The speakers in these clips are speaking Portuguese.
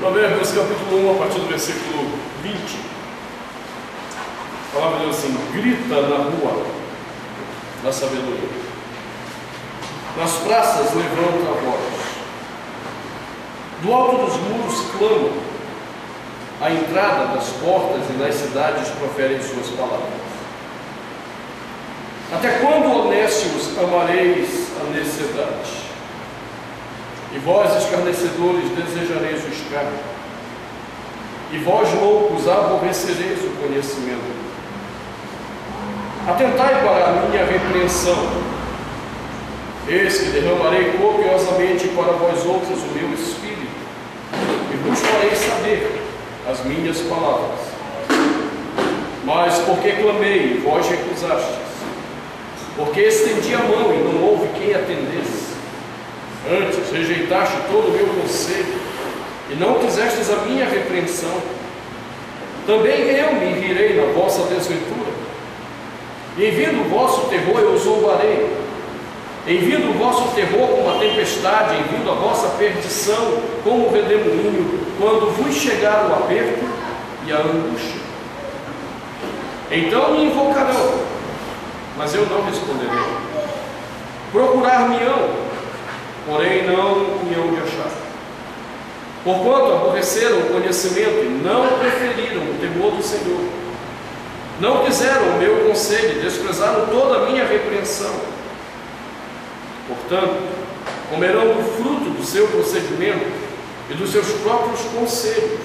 Provérbios capítulo 1, a partir do versículo 20. A palavra diz assim: grita na rua da sabedoria, nas praças levanta a voz, do alto dos muros clama, à entrada das portas e nas cidades proferem suas palavras. Até quando, honestos, amareis a necessidade? E vós, escarnecedores, desejareis o escárnio, e vós, loucos, aborrecereis o conhecimento. Atentai para a minha repreensão, eis que derramarei copiosamente para vós outros o meu espírito, e vos farei saber as minhas palavras. Mas porque clamei, vós recusastes, porque estendi a mão e não houve quem atendesse. Antes rejeitaste todo o meu conselho, e não quisestes a minha repreensão. Também eu me rirei na vossa desventura, e em vindo o vosso terror eu zombarei. Em vindo o vosso terror como a tempestade, em vindo a vossa perdição como o redemoinho, quando vos chegar o aperto e a angústia. Então me invocarão, mas eu não responderei. Procurar-me-ão, porém não me hão de achar. Porquanto aborreceram o conhecimento e não preferiram o temor do Senhor. Não quiseram o meu conselho, desprezaram toda a minha repreensão. Portanto, comerão do fruto do seu procedimento e dos seus próprios conselhos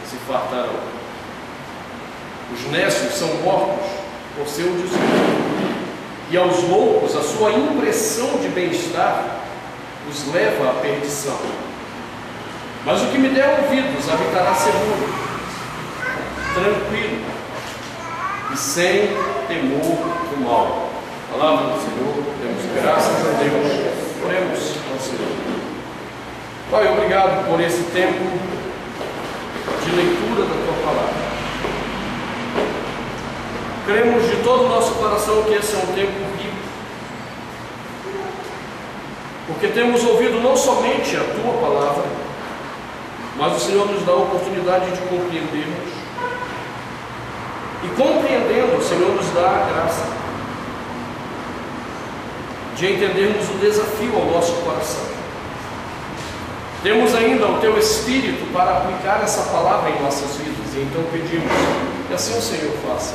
se fartarão. Os nécios são mortos por seu desvio, e aos loucos a sua impressão de bem-estar os leva à perdição. Mas o que me der ouvidos habitará seguro, tranquilo e sem temor do mal. Palavra do Senhor, demos graças a Deus, oremos ao Senhor. Pai, obrigado por esse tempo de leitura da Tua Palavra. Cremos de todo o nosso coração que esse é um tempo rico, porque temos ouvido não somente a Tua Palavra, mas o Senhor nos dá a oportunidade de compreendermos, e compreendendo, o Senhor nos dá a graça de entendermos o desafio ao nosso coração. Temos ainda o Teu Espírito para aplicar essa palavra em nossas vidas, e então pedimos que assim o Senhor faça.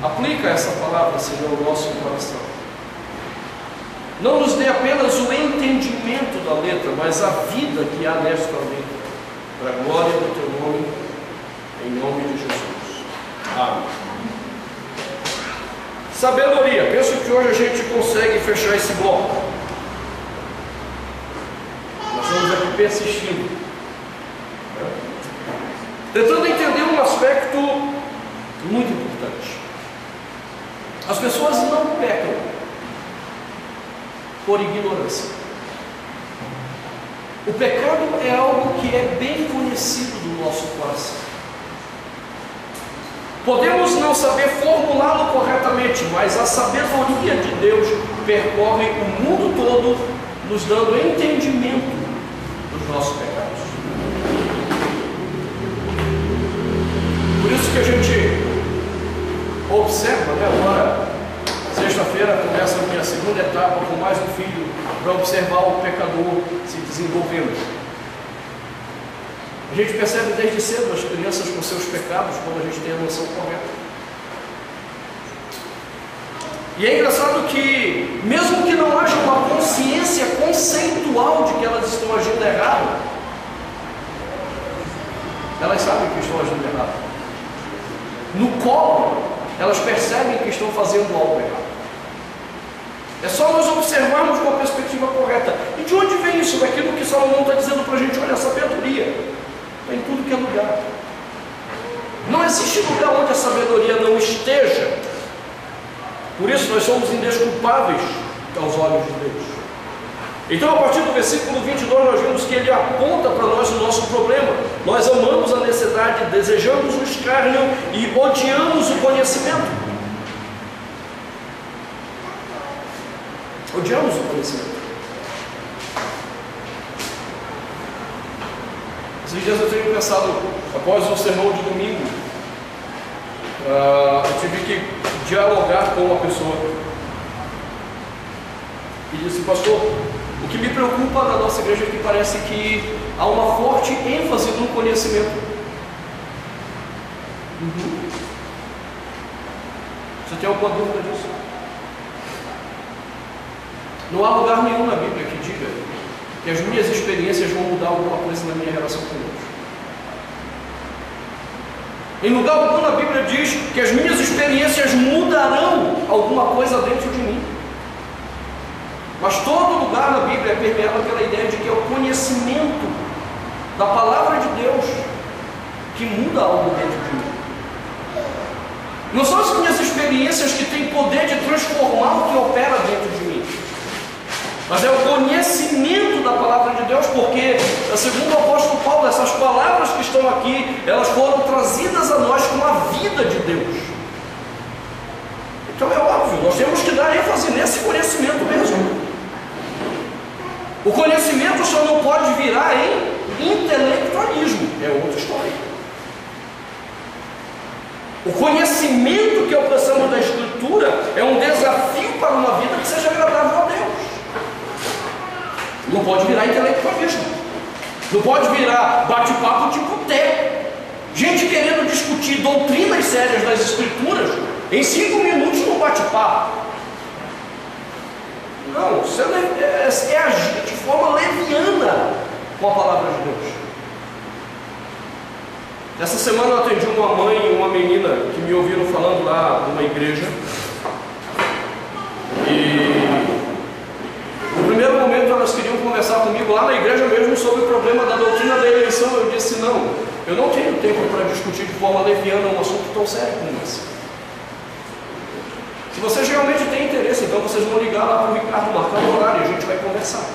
Aplica essa palavra, Senhor, ao nosso coração. Não nos dê apenas o entendimento da letra, mas a vida que há nesta letra, para a glória do Teu nome, em nome de Jesus. Amém. Sabedoria. Penso que hoje a gente consegue fechar esse bloco. Nós estamos aqui persistindo, tentando entender um aspecto muito importante. As pessoas não pecam por ignorância. O pecado é algo que é bem conhecido do nosso coração. Podemos não saber formulá-lo corretamente, mas a sabedoria de Deus percorre o mundo todo, nos dando entendimento dos nossos pecados. Por isso que a gente observa, agora, sexta-feira começa a minha segunda etapa com mais um filho, para observar o pecador se desenvolvendo. A gente percebe desde cedo as crianças com seus pecados, quando a gente tem a noção correta. E é engraçado que, mesmo que não haja uma consciência conceitual de que elas estão agindo errado, elas sabem que estão agindo errado. No colo, elas percebem que estão fazendo algo errado. É só nós observarmos com a perspectiva correta. E de onde vem isso? Daquilo que Salomão está dizendo para a gente: olha, a sabedoria está em tudo que é lugar. Não existe lugar onde a sabedoria não esteja. Por isso nós somos indesculpáveis aos olhos de Deus. Então, a partir do versículo 22, nós vemos que ele aponta para nós o nosso problema. Nós amamos a necessidade, desejamos o escárnio e odiamos o conhecimento. Odiamos o conhecimento. dias eu tenho pensado, após o sermão de domingo, eu tive que dialogar com uma pessoa e disse: pastor, o que me preocupa na nossa igreja é que parece que há uma forte ênfase no conhecimento. Você tem alguma dúvida disso? Não há lugar nenhum na Bíblia que diga que as minhas experiências vão mudar alguma coisa na minha relação com Deus. Em lugar algum na Bíblia diz que as minhas experiências mudarão alguma coisa dentro de mim. Mas todo lugar na Bíblia é permeado pela ideia de que é o conhecimento da palavra de Deus que muda algo dentro de mim. Não são as minhas experiências que têm poder de transformar o que opera dentro de mim, mas é o conhecimento da palavra de Deus, porque, segundo o apóstolo Paulo, essas palavras que estão aqui, elas foram trazidas a nós com a vida de Deus. Então é óbvio, nós temos que dar ênfase nesse conhecimento mesmo. O conhecimento só não pode virar em intelectualismo, é outra história. O conhecimento que alcançamos da Escritura é um desafio para uma vida que seja agradável a Deus. Não pode virar intelectualismo, não pode virar bate-papo de boteco, gente querendo discutir doutrinas sérias das Escrituras em 5 minutos no bate-papo. Não, isso é agir de forma leviana com a palavra de Deus. Essa semana eu atendi uma mãe e uma menina que me ouviram falando lá numa igreja. E no primeiro momento elas queriam conversar comigo lá na igreja mesmo sobre o problema da doutrina da eleição. Eu disse: não, eu não tenho tempo para discutir de forma leviana um assunto tão sério como esse. Se vocês realmente têm interesse, então vocês vão ligar lá para o Ricardo, marcar um horário e a gente vai conversar.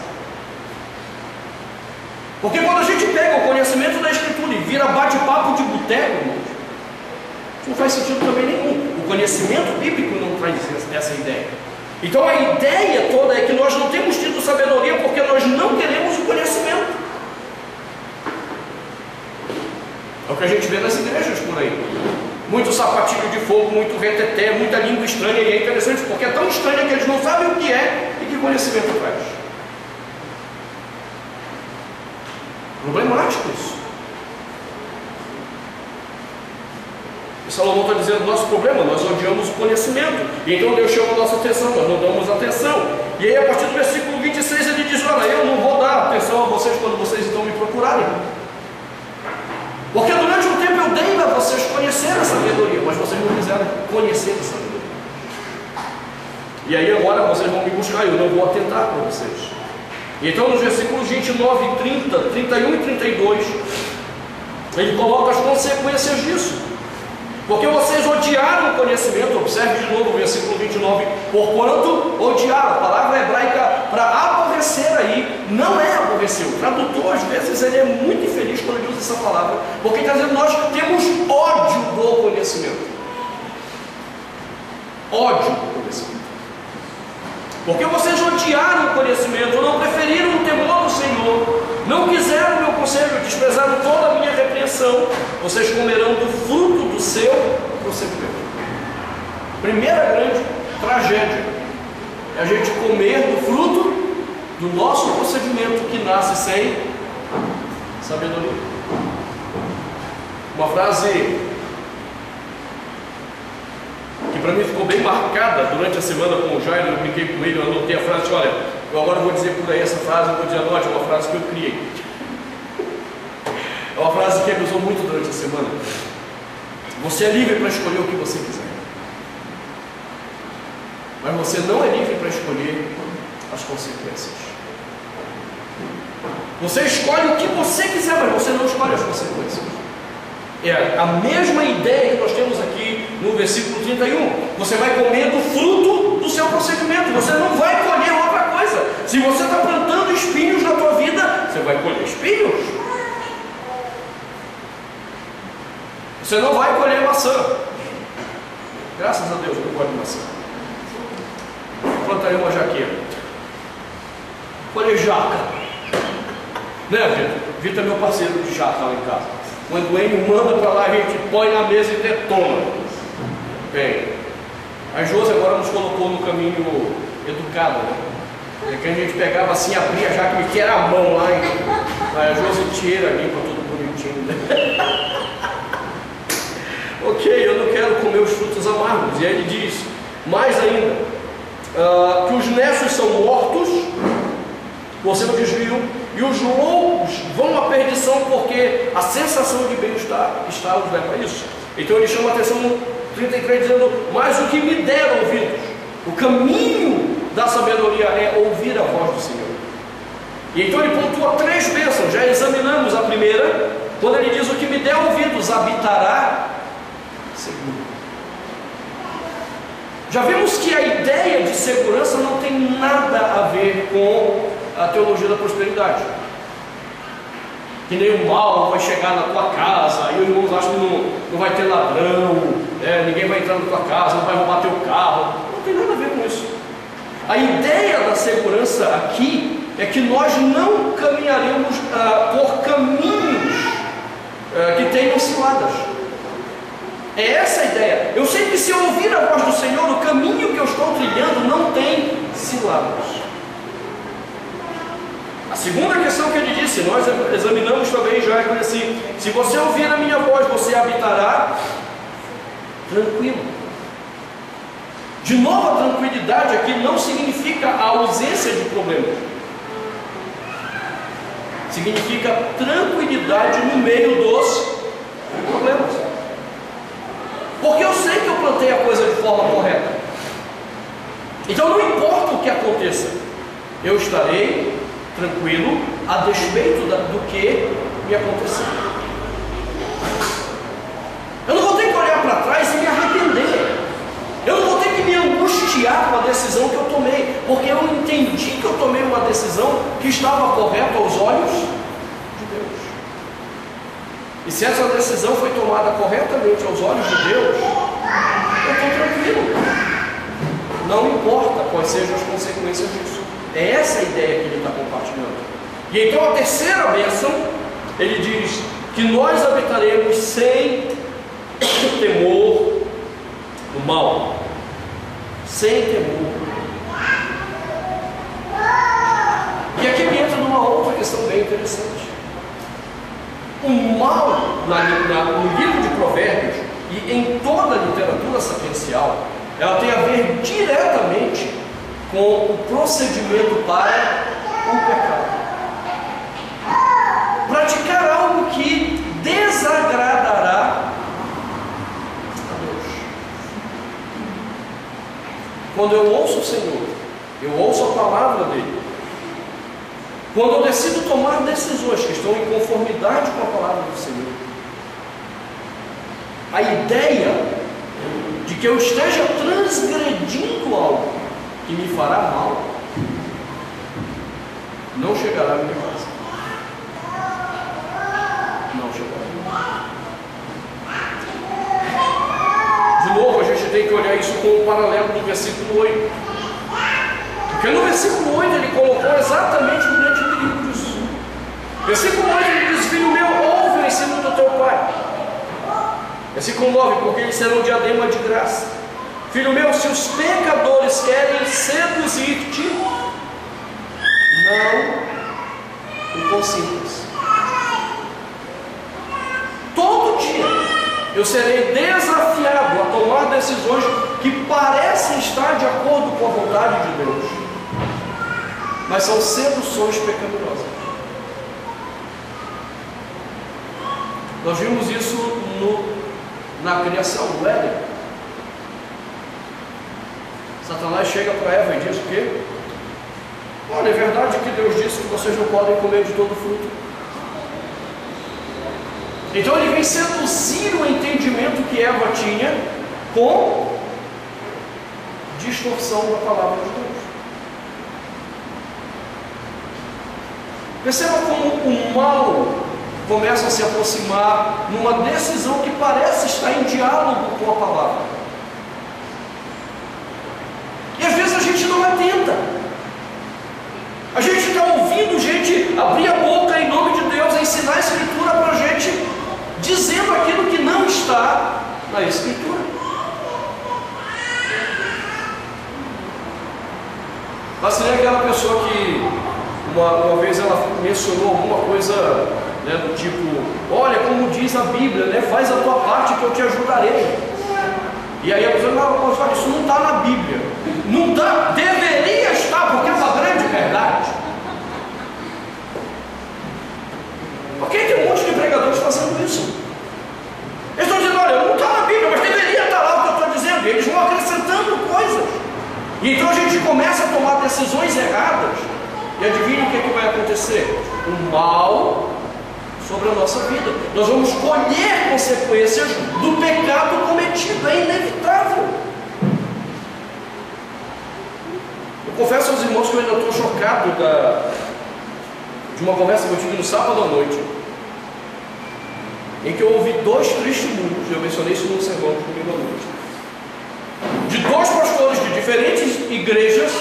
Porque quando a gente pega o conhecimento da Escritura e vira bate-papo de boteco, isso não faz sentido também nenhum. O conhecimento bíblico não traz essa ideia. Então a ideia toda é que nós não temos tido sabedoria porque nós não queremos o conhecimento. É o que a gente vê nas igrejas por aí. Muito sapatilho de fogo, muito reteté, muita língua estranha. E é interessante porque é tão estranha que eles não sabem o que é e que conhecimento traz. Problemático isso. E Salomão está dizendo: nosso problema, nós odiamos o conhecimento, e então Deus chama a nossa atenção, nós não damos atenção. E aí a partir do versículo 26 ele diz: olha, eu não vou dar atenção a vocês quando vocês então me procurarem, porque durante um tempo eu dei a vocês conhecer a sabedoria, mas vocês não quiseram conhecer a sabedoria. E aí agora vocês vão me buscar, eu não vou atentar para vocês. Então nos versículos 29, 30, 31 e 32 ele coloca as consequências disso. Porque vocês odiaram o conhecimento. Observe de novo o versículo 29. Porquanto odiaram. A palavra hebraica para aborrecer aí não é aborrecer. O tradutor às vezes ele é muito infeliz quando ele usa essa palavra, porque está dizendo: nós temos ódio do conhecimento. Ódio do conhecimento. Porque vocês odiaram o conhecimento, não preferiram o temor do Senhor, não quiseram o meu conselho, desprezaram toda a minha repreensão, vocês comerão do fruto do seu procedimento. Primeira grande tragédia é a gente comer do fruto do nosso procedimento que nasce sem sabedoria. Uma frase que para mim ficou bem marcada durante a semana com o Jairo. Eu brinquei com ele, eu anotei a frase: olha, eu agora vou dizer por aí essa frase, eu vou dizer: anote, é uma frase que eu criei. É uma frase que ele usou muito durante a semana. Você é livre para escolher o que você quiser, mas você não é livre para escolher as consequências. Você escolhe o que você quiser, mas você não escolhe as consequências. É a mesma ideia que nós temos aqui no versículo 31. Você vai comer do fruto do seu procedimento. Você não vai colher outra coisa. Se você está plantando espinhos na tua vida, você vai colher espinhos. Você não vai colher maçã. Graças a Deus eu não colho maçã. Plantarei uma jaqueira. Colher jaca. Né, Pedro? Vitor é meu parceiro de chata lá em casa. Quando o Enio manda para lá, a gente põe na mesa e detona. Bem, a Josi agora nos colocou no caminho educado, né? É que a gente pegava assim, abria já que era a mão lá, aí a Josi tira, limpa tudo bonitinho, né? Ok, eu não quero comer os frutos amargos. E aí ele diz, mais ainda, que os necios são mortos por seu desvio, e os loucos vão à perdição, porque a sensação de bem-estar está os leva a isso. Então ele chama a atenção no 33 dizendo, mas o que me deram ouvidos, o caminho da sabedoria é ouvir a voz do Senhor. E então ele pontua 3 bênçãos. Já examinamos a primeira, quando ele diz, o que me der ouvidos habitará seguro. Já vimos que a ideia de segurança não tem nada a ver com a teologia da prosperidade. Que nem o mal vai chegar na tua casa, e os irmãos acham que não vai ter ladrão, ninguém vai entrar na tua casa, não vai roubar teu carro. Não tem nada a ver com isso. A ideia da segurança aqui é que nós não caminharemos por caminhos que tenham ciladas. É essa a ideia. Eu sei que se eu ouvir a voz do Senhor, o caminho que eu estou trilhando não tem ciladas. A segunda questão que ele disse, nós examinamos também já, é assim, se você ouvir a minha voz, você habitará tranquilo. De novo, a tranquilidade aqui não significa a ausência de problemas. Significa tranquilidade no meio dos problemas. Porque eu sei que eu plantei a coisa de forma correta. Então não importa o que aconteça, eu estarei tranquilo a despeito do que me aconteceu. Eu não vou ter que olhar para trás e me arrepender. Eu não vou ter que me angustiar com a decisão que eu tomei, porque eu entendi que eu tomei uma decisão que estava correta aos olhos de Deus. E se essa decisão foi tomada corretamente aos olhos de Deus, eu estou tranquilo. Não importa quais sejam as consequências disso. É essa a ideia que ele está compartilhando. E então a terceira bênção, ele diz que nós habitaremos sem temor do mal. Sem temor. E aqui me entra numa outra questão bem interessante. O mal, no livro de Provérbios e em toda a literatura sapiencial, ela tem a ver diretamente com o procedimento para o pecado. Praticar algo que desagradará a Deus. Quando eu ouço o Senhor, eu ouço a palavra dele. Quando eu decido tomar decisões que estão em conformidade com a palavra do Senhor, a ideia de que eu esteja transgredindo algo que me fará mal não chegará à minha casa. Não chegará. De novo, a gente tem que olhar isso com o paralelo do versículo 8. Porque no versículo 8 ele colocou exatamente o grande perigo disso. Versículo 8 ele diz: filho meu, ouve o ensino do teu pai. Versículo 9: porque eles serão diadema de graça. Filho meu, se os pecadores querem seduzir-te, não o consintas. Todo dia eu serei desafiado a tomar decisões que parecem estar de acordo com a vontade de Deus, mas são seduções pecaminosas. Nós vimos isso na criação do Éden. Satanás chega para Eva e diz o quê? Olha, é verdade que Deus disse que vocês não podem comer de todo fruto. Então ele vem seduzir o entendimento que Eva tinha com distorção da palavra de Deus. Perceba como o mal começa a se aproximar numa decisão que parece estar em diálogo com a palavra. E às vezes a gente não atenta. A gente está ouvindo gente abrir a boca em nome de Deus, a ensinar a Escritura para a gente, dizendo aquilo que não está na Escritura. Mas seria aquela pessoa que uma vez ela mencionou alguma coisa, né, do tipo: olha, como diz a Bíblia, né, faz a tua parte que eu te ajudarei. E aí a pessoa: não, isso não está na Bíblia. Não está, deveria estar, porque é uma grande verdade. Por que tem um monte de pregadores fazendo isso? Eles estão dizendo: olha, não está na Bíblia, mas deveria estar lá o que eu estou dizendo. E eles vão acrescentando coisas. E então a gente começa a tomar decisões erradas. E adivinha o que, é que vai acontecer? O mal sobre a nossa vida. Nós vamos colher consequências do pecado cometido. É inevitável. Eu confesso aos irmãos que eu ainda estou chocado de uma conversa que eu tive no sábado à noite, em que eu ouvi 2 testemunhos. Eu mencionei isso no sermão de domingo à noite, de 2 pastores de diferentes igrejas,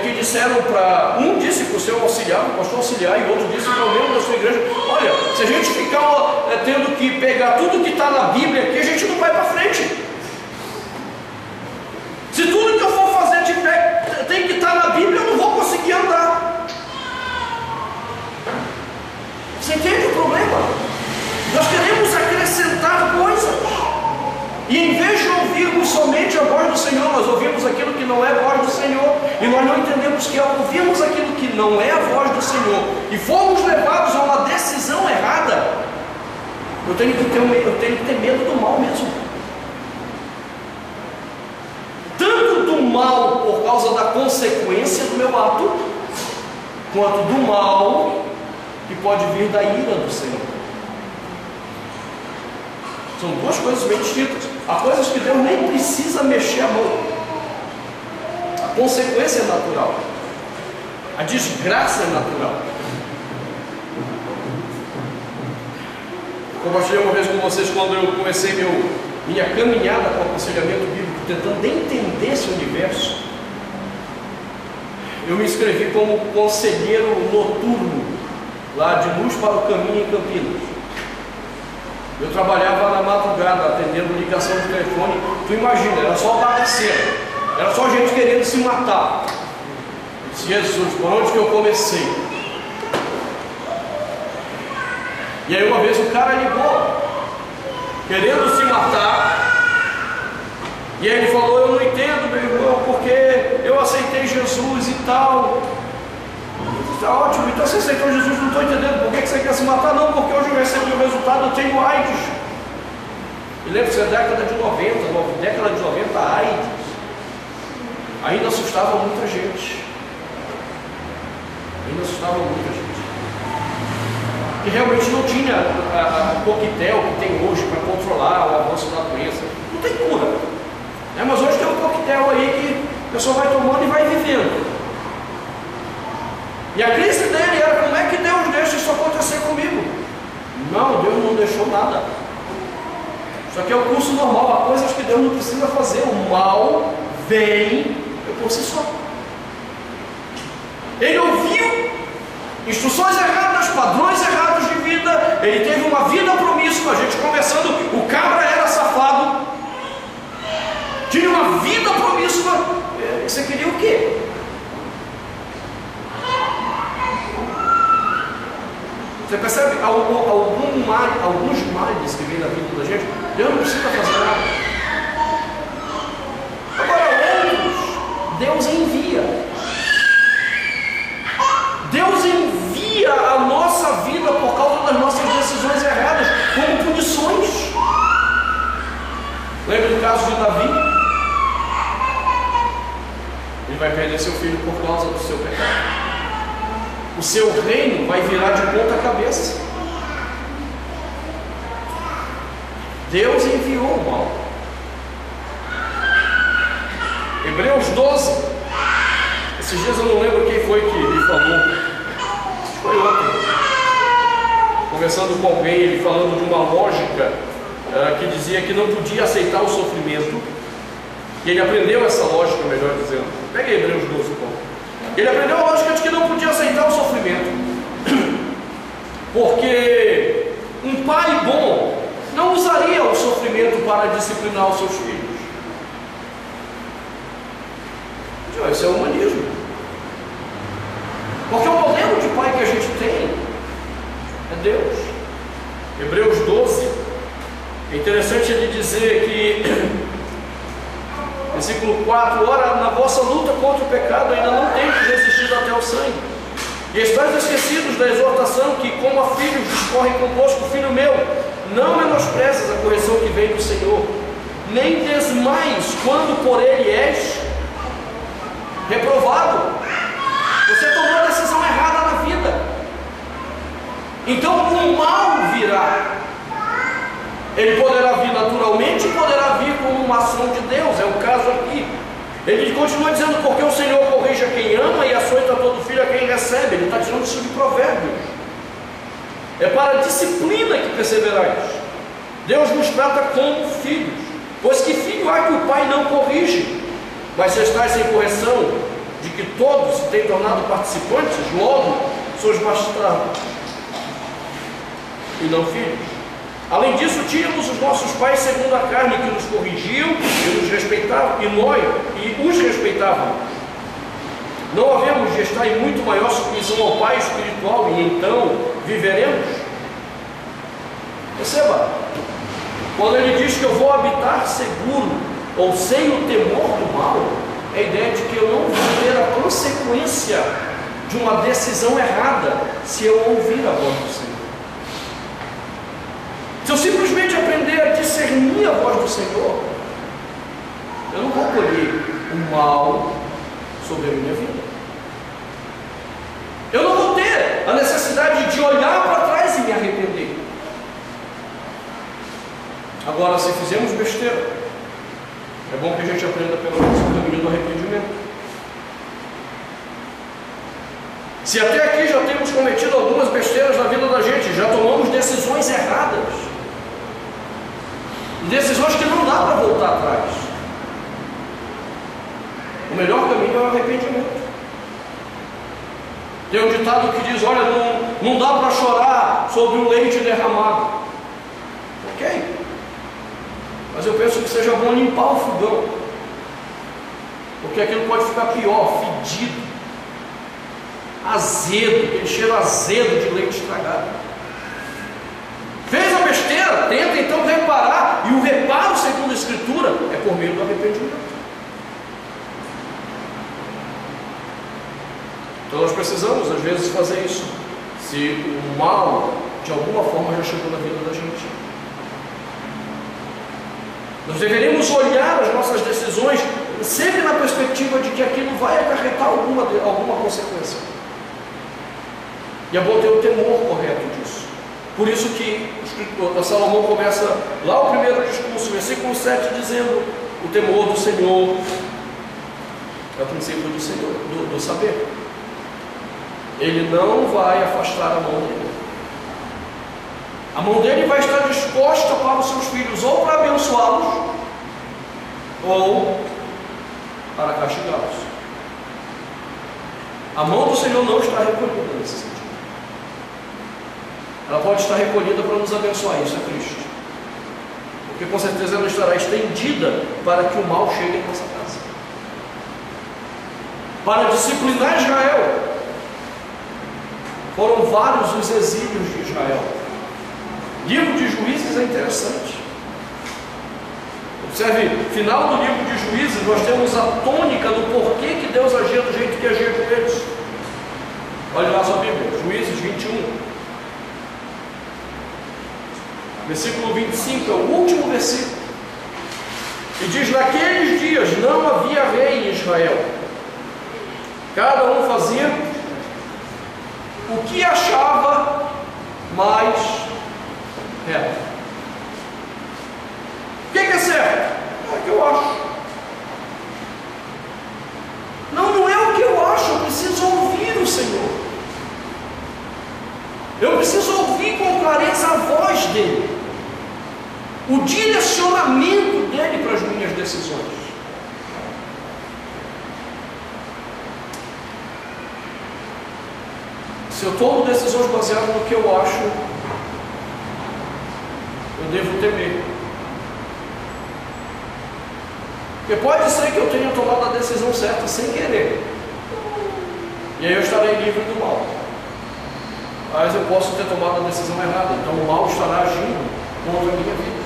que disseram para, um disse para o seu auxiliar, o pastor auxiliar, e outro disse para o membro da sua igreja: olha, se a gente ficar tendo que pegar tudo que está na Bíblia aqui, a gente não vai para frente. Se tudo que eu for fazer tem que estar na Bíblia, eu não vou conseguir andar. Você entende o problema? Nós queremos acrescentar coisas, e em vez de ouvirmos somente a voz do Senhor, nós ouvimos aquilo que não é a voz do Senhor, e nós não entendemos que ao ouvirmos aquilo que não é a voz do Senhor, e fomos levados a uma decisão errada, eu tenho que ter medo do mal mesmo. Tanto do mal por causa da consequência do meu ato, quanto do mal que pode vir da ira do Senhor. São 2 coisas bem distintas. Há coisas que Deus nem precisa mexer a mão. A consequência é natural. A desgraça é natural. Eu compartilhei uma vez com vocês quando eu comecei minha caminhada com o aconselhamento bíblico, tentando entender esse universo. Eu me inscrevi como conselheiro noturno lá de Luz para o Caminho, em Campinas. Eu trabalhava na madrugada, atendendo ligação de telefone. Tu imagina, era só bagaceira, era só gente querendo se matar. Eu disse: Jesus, por onde que eu comecei? E aí uma vez o cara ligou, querendo se matar, e aí ele falou: eu não entendo, meu irmão, porque eu aceitei Jesus e tal. Está ótimo, então você aceitou Jesus, não estou entendendo por que você quer se matar. Não, porque hoje eu recebi o resultado, eu tenho AIDS. E lembra-se da década de 90, a AIDS ainda assustava muita gente. E realmente não tinha o coquetel que tem hoje para controlar o avanço da doença. Não tem cura, mas hoje tem um coquetel aí que a pessoa vai tomando e vai vivendo. E a crise dele era: como é que Deus deixa isso acontecer comigo? Não, Deus não deixou nada. Isso aqui é o curso normal. Há coisas que Deus não precisa fazer. O mal vem por si só. Ele ouviu instruções erradas, padrões errados de vida. Ele teve uma vida promíscua. A gente conversando, o cabra era safado, tinha uma vida promíscua. Você queria o quê? Você percebe alguns males que vêm na vida da gente? Deus não precisa fazer nada. Agora outros, Deus envia. Deus envia a nossa vida por causa das nossas decisões erradas, como punições. Lembra do caso de Davi? Ele vai perder seu filho por causa do seu pecado. O seu reino vai virar de ponta cabeça. Deus enviou o mal. Hebreus 12. Esses dias eu não lembro quem foi que ele falou. Foi ontem. Conversando com alguém, ele falando de uma lógica que dizia que não podia aceitar o sofrimento. E ele aprendeu essa lógica, melhor dizendo. Pega Hebreus 12, pô. Ele aprendeu a lógica de que não podia aceitar o sofrimento. Porque um pai bom não usaria o sofrimento para disciplinar os seus filhos. Isso é humanismo. Porque o modelo de pai que a gente tem é Deus. Hebreus 12. É interessante ele dizer que, versículo 4: ora, na vossa luta contra o pecado ainda não tendes resistido até o sangue, e estáis esquecidos da exortação que, como a filhos, discorre convosco: filho meu, não menosprezes a correção que vem do Senhor, nem desmaies quando por ele és reprovado. Você tomou a decisão errada na vida, então o mal virá. Ele poderá vir naturalmente e poderá vir como uma ação de Deus, é o caso aqui. Ele continua dizendo: porque o Senhor corrige a quem ama e açoita todo filho a quem recebe. Ele está tirando isso de Provérbios. É para a disciplina que perseverais. Deus nos trata como filhos, pois que filho há que o pai não corrige? Mas se estáis sem correção, de que todos se têm tornado participantes, logo sois bastardos e não filhos. Além disso, tínhamos os nossos pais segundo a carne, que nos corrigiam e nos respeitavam, e os respeitavam. Não havemos de estar em muito maior submissão ao Pai espiritual, e então viveremos? Perceba, quando ele diz que eu vou habitar seguro, ou sem o temor do mal, é a ideia de que eu não vou ter a consequência de uma decisão errada se eu ouvir a voz do Senhor. Se eu simplesmente aprender a discernir a voz do Senhor, eu não vou colher o mal sobre a minha vida. Eu não vou ter a necessidade de olhar para trás e me arrepender. Agora, se fizermos besteira, é bom que a gente aprenda pelo menos o caminho do arrependimento. Se até aqui já temos cometido algumas besteiras na vida da gente, já tomamos decisões erradas, decisões que não dá para voltar atrás, o melhor caminho é o arrependimento. Tem um ditado que diz: olha, não dá para chorar sobre o leite derramado. Ok, mas eu penso que seja bom limpar o fogão, porque aquilo pode ficar pior, fedido, azedo, aquele cheiro azedo de leite estragado. Fez a besteira, tenta então reparar, e o reparo, segundo a Escritura, é por meio do arrependimento. Então nós precisamos às vezes fazer isso, se o mal de alguma forma já chegou na vida da gente. Nós deveríamos olhar as nossas decisões sempre na perspectiva de que aquilo vai acarretar alguma consequência, e é bom ter o temor correto disso. Por isso que o Salomão começa lá o primeiro discurso, versículo 7, dizendo: o temor do Senhor é o princípio do saber. Ele não vai afastar a mão dele. A mão dele vai estar disposta para os seus filhos, ou para abençoá-los, ou para castigá-los. A mão do Senhor não está recolhida nesse sentido. Ela pode estar recolhida para nos abençoar, isso é Cristo, porque com certeza ela estará estendida para que o mal chegue à nossa casa, para disciplinar Israel. Foram vários os exílios de Israel. Livro de Juízes é interessante. Observe, no final do livro de Juízes, nós temos a tônica do porquê que Deus agia do jeito que agia com eles. Olha lá a sua Bíblia, Juízes 21. Versículo 25 é o último versículo. E diz: naqueles dias não havia rei em Israel. Cada um fazia o que achava mais reto. O que é certo? É o que eu acho. Não é o que eu acho, eu preciso ouvir o Senhor. Eu preciso ouvir com clareza a voz dele, o direcionamento dele para as minhas decisões. Se eu tomo decisões baseadas no que eu acho, eu devo temer. Porque pode ser que eu tenha tomado a decisão certa sem querer, e aí eu estarei livre do mal. Mas eu posso ter tomado a decisão errada, então o mal estará agindo contra a minha vida.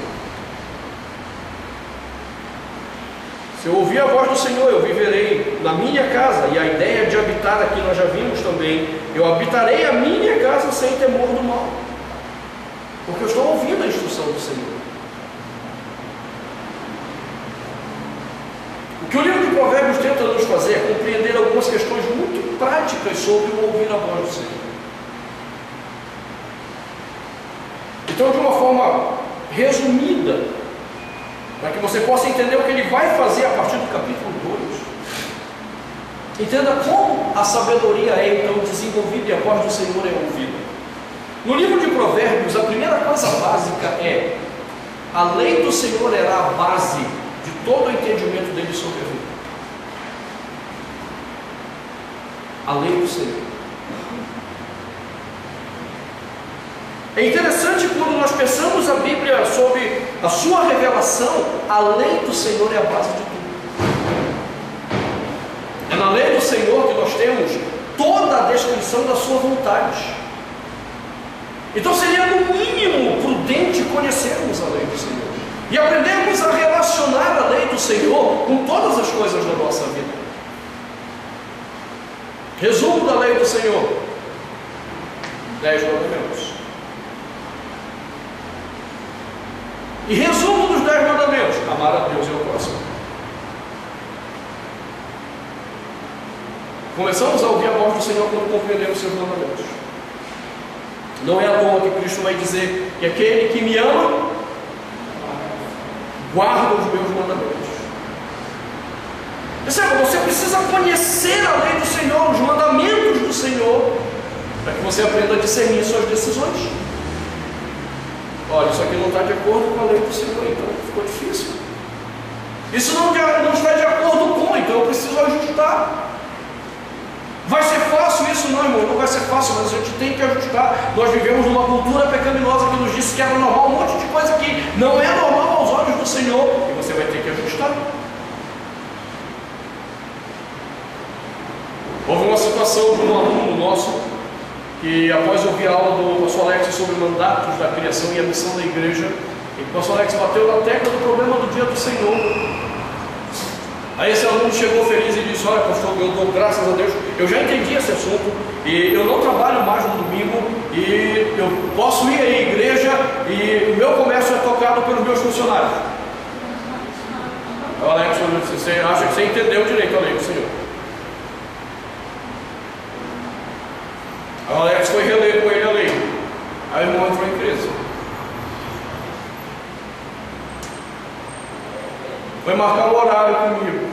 Se eu ouvir a voz do Senhor, eu viverei na minha casa. E a ideia de habitar aqui nós já vimos também. Eu habitarei a minha casa sem temor do mal, porque eu estou ouvindo a instrução do Senhor. O que o livro de Provérbios tenta nos fazer é compreender algumas questões muito práticas sobre o ouvir a voz do Senhor. Então, de uma forma resumida, para que você possa entender o que ele vai fazer a partir do capítulo 2, entenda como a sabedoria é então desenvolvida e a voz do Senhor é ouvida. No livro de Provérbios, a primeira coisa básica é: a lei do Senhor era a base de todo o entendimento dele sobre a vida. A lei do Senhor. É interessante quando nós pensamos a Bíblia sobre a sua revelação, a lei do Senhor é a base de tudo. É na lei do Senhor que nós temos toda a descrição da sua vontade. Então seria no mínimo prudente conhecermos a lei do Senhor e aprendermos a relacionar a lei do Senhor com todas as coisas da nossa vida. Resumo da lei do Senhor: 10 mandamentos. E resumo dos 10 mandamentos: amar a Deus e ao próximo. Começamos a ouvir a voz do Senhor quando compreendemos seus mandamentos. Não é à toa que Cristo vai dizer que aquele que me ama guarda os meus mandamentos. Perceba, você precisa conhecer a lei do Senhor, os mandamentos do Senhor, para que você aprenda a discernir suas decisões. Olha, isso aqui não está de acordo com a lei do Senhor, então ficou difícil. Isso não está de acordo com, então eu preciso ajustar. Vai ser fácil isso? Não, irmão, não vai ser fácil, mas a gente tem que ajustar. Nós vivemos numa cultura pecaminosa que nos disse que era normal um monte de coisa que não é normal aos olhos do Senhor, e você vai ter que ajustar. Houve uma situação de um aluno nosso que, após ouvir a aula do pastor Alex sobre mandatos da criação e a missão da igreja, o pastor Alex bateu na tecla do problema do dia do Senhor. Aí esse aluno chegou feliz e disse: olha, pastor, eu dou graças a Deus, eu já entendi esse assunto e eu não trabalho mais no domingo e eu posso ir à igreja e o meu comércio é tocado pelos meus funcionários. O Alex, você acha que você entendeu direito a lei do Senhor? O Alex foi reler com ele a lei. Aí o irmão entrou em crise. Foi marcar um horário comigo.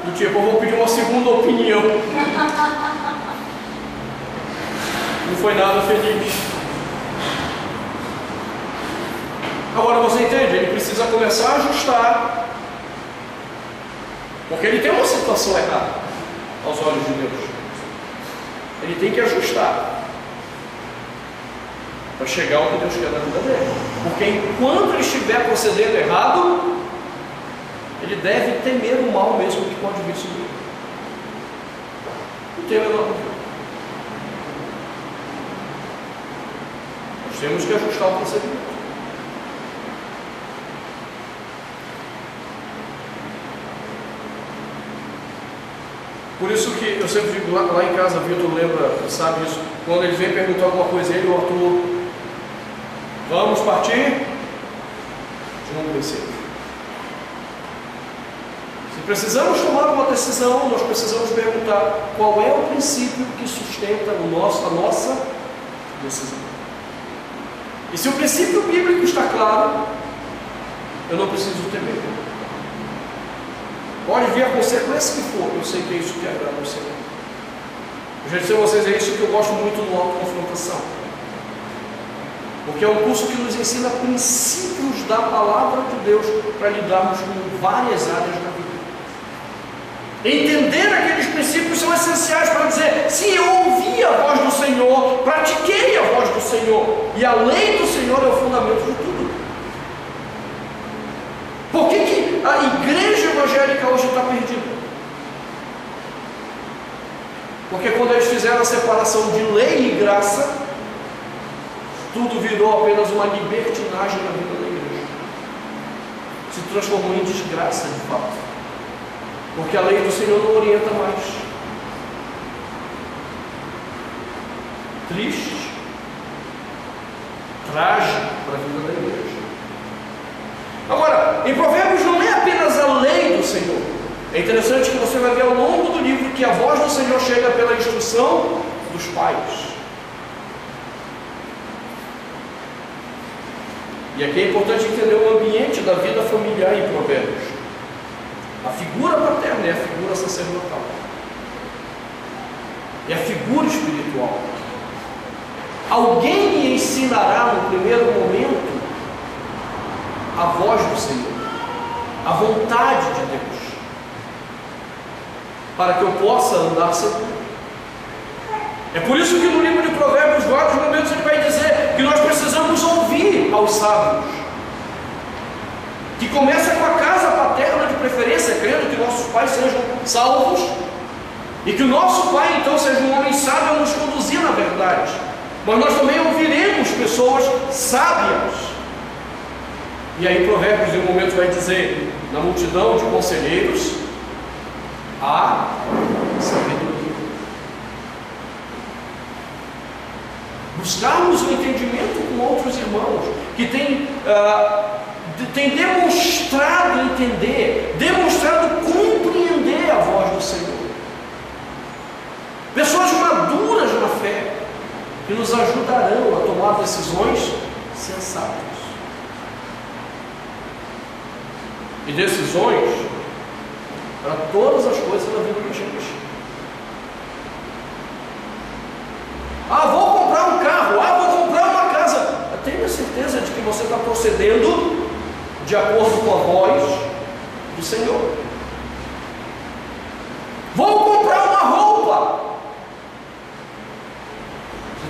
Do tipo, eu vou pedir uma segunda opinião. Não foi nada feliz. Agora você entende? Ele precisa começar a ajustar. Porque ele tem uma situação errada aos olhos de Deus. Ele tem que ajustar para chegar ao que Deus quer na vida dele. Porque enquanto ele estiver procedendo errado, ele deve temer o mal mesmo que pode vir sobre ele. Não tem a menor dúvida. Nós temos que ajustar o procedimento. Por isso que eu sempre digo lá em casa, Vitor lembra, sabe isso, quando eles vêm perguntar alguma coisa, ele ou o Arthur: vamos partir de um princípio. Se precisamos tomar uma decisão, nós precisamos perguntar qual é o princípio que sustenta a nossa decisão. E se o princípio bíblico está claro, eu não preciso temer. Pode vir a consequência que for, eu sei que é isso que agrada ao Senhor. Eu já disse a vocês, é isso que eu gosto muito do autoconfrontação. Porque é um curso que nos ensina princípios da palavra de Deus para lidarmos com várias áreas da vida. Entender aqueles princípios são essenciais para dizer: se eu ouvi a voz do Senhor, pratiquei a voz do Senhor, e a lei do Senhor é o fundamento de tudo. Por que a igreja evangélica hoje está perdida? Porque quando eles fizeram a separação de lei e graça, tudo virou apenas uma libertinagem na vida da igreja. Se transformou em desgraça de fato. Porque a lei do Senhor não orienta mais. Triste, trágico para a vida da igreja. Agora, em Provérbios não é apenas a lei do Senhor. É interessante que você vai ver ao longo do livro que a voz do Senhor chega pela instrução dos pais. E aqui é importante entender o ambiente da vida familiar em Provérbios. A figura paterna é a figura sacerdotal, é a figura espiritual. Alguém me ensinará no primeiro momento a voz do Senhor, a vontade de Deus, para que eu possa andar seguro. É por isso que no livro de Provérbios, vários momentos ele vai dizer que nós precisamos ouvir aos sábios, que começa com a casa paterna de preferência, crendo que nossos pais sejam salvos, e que o nosso pai então seja um homem sábio a nos conduzir na verdade. Mas nós também ouviremos pessoas sábias. E aí Provérbios em um momento vai dizer: na multidão de conselheiros há sabedoria. Buscarmos o entendimento com outros irmãos que têm demonstrado entender, demonstrado compreender a voz do Senhor. Pessoas maduras na fé, que nos ajudarão a tomar decisões sensatas. E decisões para todas as coisas da vida da gente. Vou comprar um carro, vou comprar uma casa. Tenha certeza de que você está procedendo de acordo com a voz do Senhor. Vou comprar uma roupa.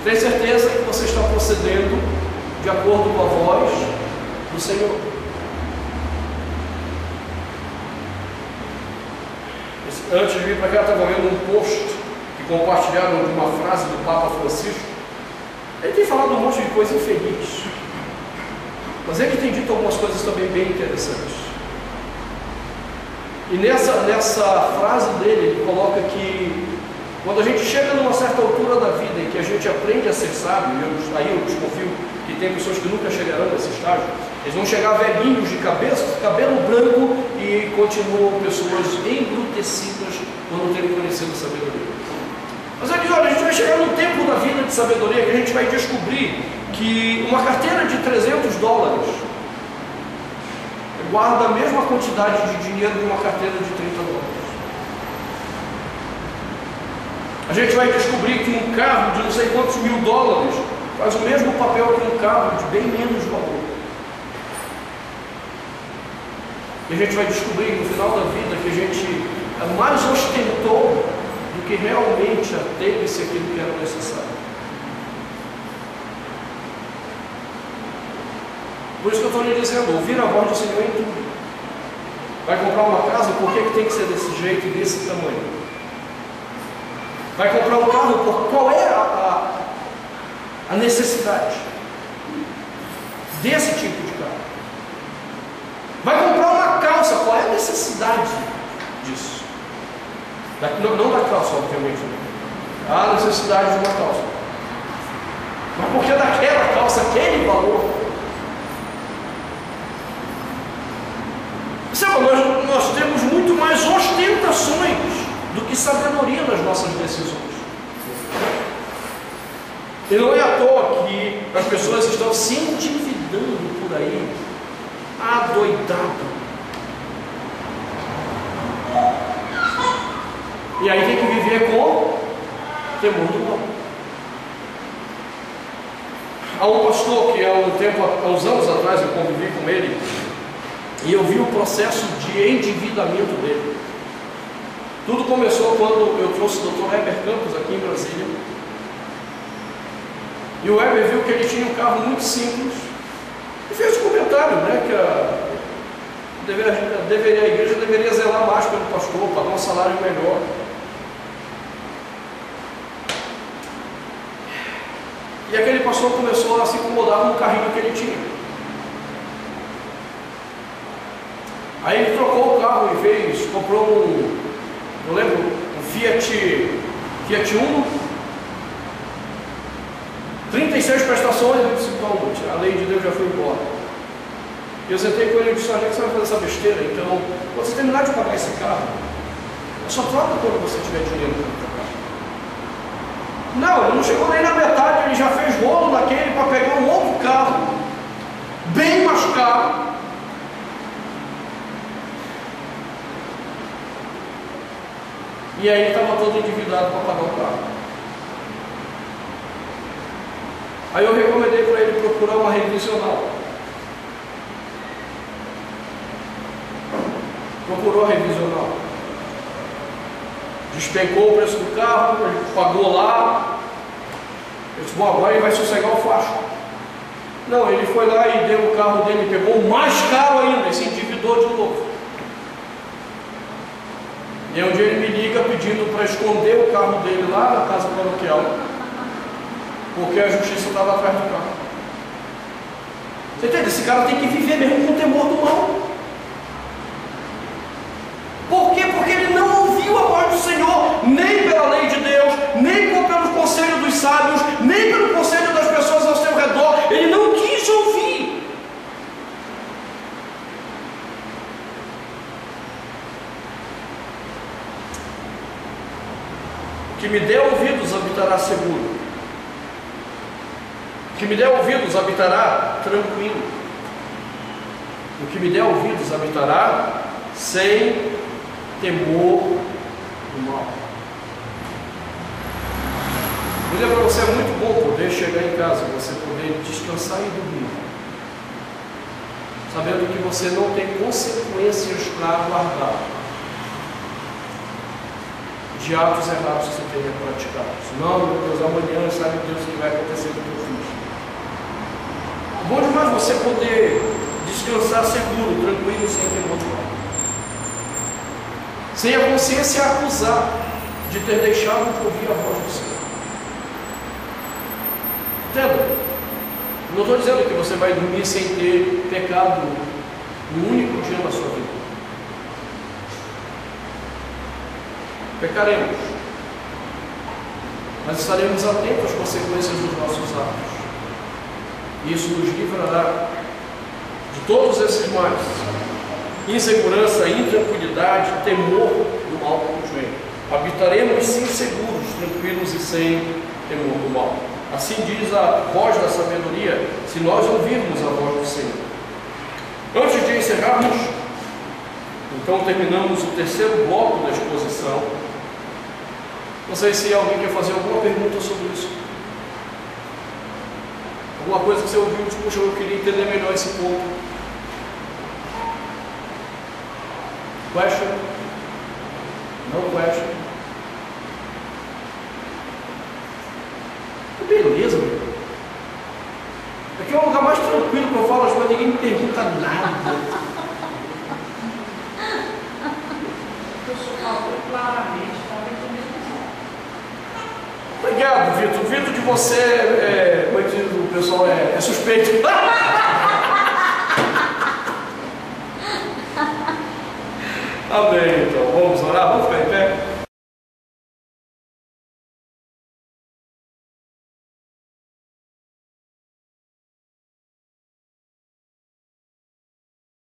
Você tem certeza que você está procedendo de acordo com a voz do Senhor? Antes de vir para cá, eu estava vendo um post que compartilharam de uma frase do Papa Francisco. Ele tem falado um monte de coisa infeliz, mas ele tem dito algumas coisas também bem interessantes. E nessa frase dele, ele coloca que quando a gente chega numa certa altura da vida em que a gente aprende a ser sábio, aí eu desconfio que tem pessoas que nunca chegarão nesse estágio, eles vão chegar velhinhos de cabeça, cabelo branco, e continuam pessoas embrutecidas por não terem conhecido a sabedoria. Mas ele diz: olha, a gente vai chegar num tempo da vida de sabedoria que a gente vai descobrir que uma carteira de $300 guarda a mesma quantidade de dinheiro de uma carteira de $30. A gente vai descobrir que um carro de não sei quantos $1.000 faz o mesmo papel que um carro de bem menos valor. E a gente vai descobrir no final da vida que a gente mais ostentou do que realmente ateve-se aquilo que era necessário. Por isso que eu estou lhe dizendo: ouvir a voz do Senhor em tudo. Vai comprar uma casa, por que tem que ser desse jeito e desse tamanho? Vai comprar um carro, qual é a necessidade desse tipo de carro? Vai comprar uma calça, qual é a necessidade disso? Não da calça, obviamente. Há necessidade de uma calça. Mas por que daquela calça, aquele valor? Sabe, nós temos muito mais ostentações do que sabedoria nas nossas decisões. E não é à toa que as pessoas estão se endividando por aí, adoidado. E aí tem que viver com temor do mal. Há um pastor que há uns anos atrás eu convivi com ele, e eu vi o processo de endividamento dele. Tudo começou quando eu trouxe o Dr. Heber Campos aqui em Brasília. E o Heber viu que ele tinha um carro muito simples e fez um comentário, né, que a igreja deveria zelar mais pelo pastor, pagar um salário melhor. E aquele pastor começou a se incomodar com o carrinho que ele tinha. Aí ele trocou o carro e comprou eu lembro, um Fiat Uno, 36 prestações. Eu disse, bom, a lei de Deus já foi embora. E eu sentei com ele e disse, olha, você vai fazer essa besteira, então, quando você terminar de pagar esse carro, só troca quando você tiver dinheiro para trocar. Não, ele não chegou nem na metade, ele já fez rolo naquele para pegar um outro carro, bem mais caro. E aí ele estava todo endividado para pagar o carro. Aí eu recomendei para ele procurar uma revisional. Procurou a revisional. Despencou o preço do carro, ele pagou lá. Eu disse, bom, agora ele vai sossegar o facho. Não, ele foi lá e deu o carro dele, pegou o mais caro ainda, e se endividou de novo. E um dia ele me liga pedindo para esconder o carro dele lá na casa paroquial, porque a justiça estava atrás do carro. Você entende? Esse cara tem que viver mesmo com o temor do mal. Por quê? Porque ele não ouviu a voz do Senhor, nem pela lei de Deus, nem pelo conselho dos sábios, nem pelo conselho das pessoas ao seu redor. Ele não quis ouvir. O que me der ouvidos habitará seguro. O que me der ouvidos habitará tranquilo. O que me der ouvidos habitará sem temor do mal. Olha, para você é muito bom poder chegar em casa, você poder descansar e dormir, sabendo que você não tem consequências para aguardar de atos errados que você tenha praticado. Não, meu Deus, amanhã sabe Deus o que vai acontecer com o que eu fiz. Bom demais você poder descansar seguro, tranquilo, sem temor do mal, sem a consciência acusar de ter deixado de ouvir a voz do Senhor. Entenda? Não estou dizendo que você vai dormir sem ter pecado um único dia na sua vida. Pecaremos, mas estaremos atentos às consequências dos nossos atos. E isso nos livrará de todos esses males: insegurança, intranquilidade, temor do mal que nos vem. Habitaremos sim seguros, tranquilos e sem temor do mal. Assim diz a voz da sabedoria, se nós ouvirmos a voz do Senhor. Antes de encerrarmos, então terminamos o terceiro bloco da exposição. Não sei se alguém quer fazer alguma pergunta sobre isso. Alguma coisa que você ouviu, tipo, puxa, eu queria entender melhor esse ponto. Question? No question? Beleza, meu. Aqui é um lugar mais tranquilo que eu falo as coisas, ninguém me pergunta nada. Eu sou claramente, Obrigado, Vitor. Vitor, de você, como é que diz o pessoal, é suspeito. Amém, então. Vamos orar? Vamos ficar em pé?